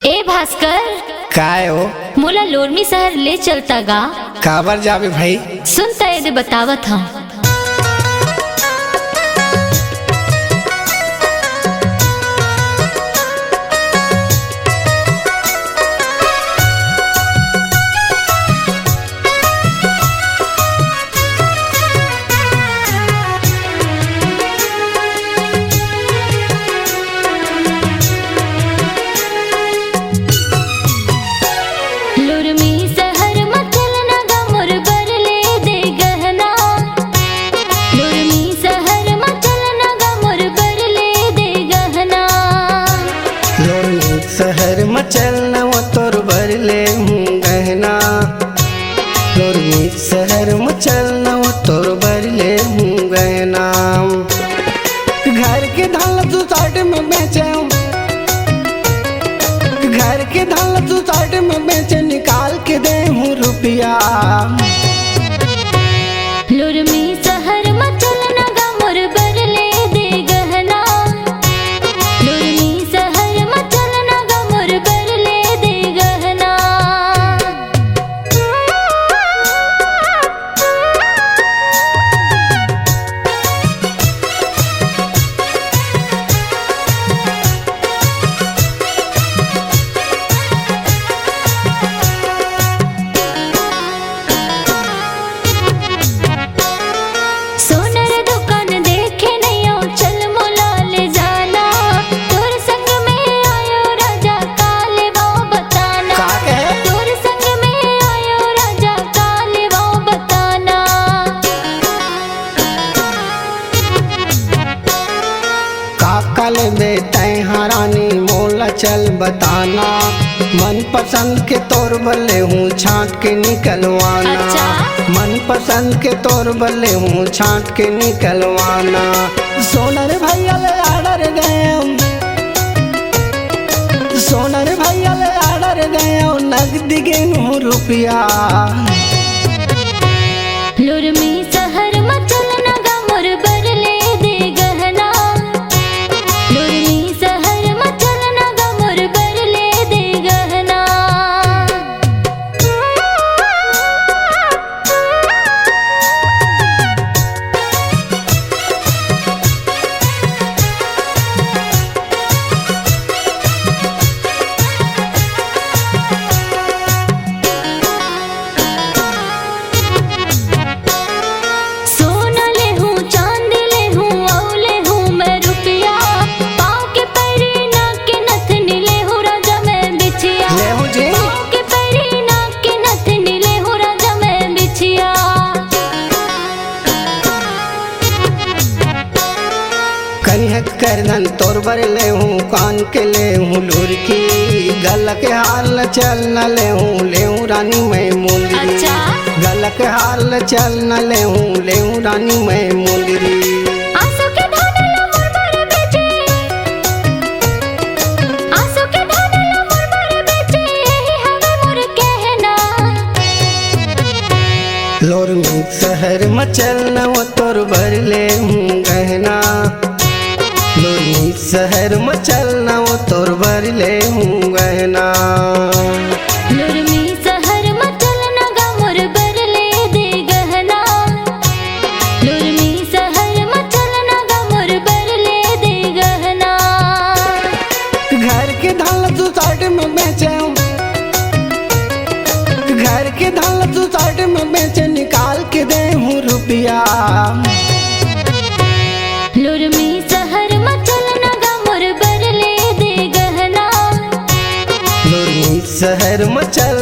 ए भास्कर, काय हो मोला लोरमी शहर ले चलता गा। काबर जाबे भाई? सुनता यदि बतावत हम। शहर में चलना वो तोर भर ले गहना, लोरमी शहर में चलना वो तोर भर ले गहना। घर के धान तू साइड में बेचे, घर के धान तू साइड में बेचे, निकाल के दे हूँ रुपया। लोरमी शहर में चलना गा मोर भर ले दे गहना, लोरमी शहर में चलना गा मोर भर ले दे गहना। सोनर दुकान देखे नहीं आओ, चल मोला ले जाना, तोर संग में आयो राजा काले वो बताना। का कहे? तोर संग में आयो राजा काले वो बताना। काकल बेटे हरानी मोला चल बताना, मन पसंद के तोर बल्ले हूँ छाट के निकलवाना। अच्छा? मन पसंद के तोर बल्ले हूँ छाट के निकलवाना। सोनर भैया ले आर्डर गए, सोनर भैया ले आर्डर गए, नगद गेनू रुपया। लोरमी शहर में चलना गा मोर भर ले दे गहना, लोरमी शहर में चलना गा मोर भर ले दे गहना। सोना ले हूँ, चांद ले हूँ, औ ले हूँ मैं रुपया, पाँव के पैरी नाक के नथनी ले हूँ राजा मैं बिछिया। ले हूँ जी। पाँव के पैरी नाक के नथनी ले हूँ राजा मैं बिछिया। कनिहत करदन तोर बर ले हूँ, कान के ले हूँ लुरकी, गल के हाल चल न ले हूँ रानी मैं मुंदरी। अच्छा? गल के हाल चल न ले हूँ रानी मैं मुंदरी। आंसू के धान ला मोर भर बेचे, आंसू के धान ला मोर भर बेचे, यही हवे मोर कहना। लोरमी शहर में चलना वो तोर भर ले हूँ गहना, लोरमी शहर में चलना वो तोर भर ले हूँ गहना। लोरमी शहर में चलना गा मोर भर ले दे गहना, लोरमी शहर में चलना गा मोर भर ले दे गहना। घर के धान तू साइड में बेचे, घर के धान तू साइड में बेचे, निकाल के दे हूँ रुपया। लोरमी शहर में चलना गा मोर भर ले दे गहना, लोरमी शहर में चल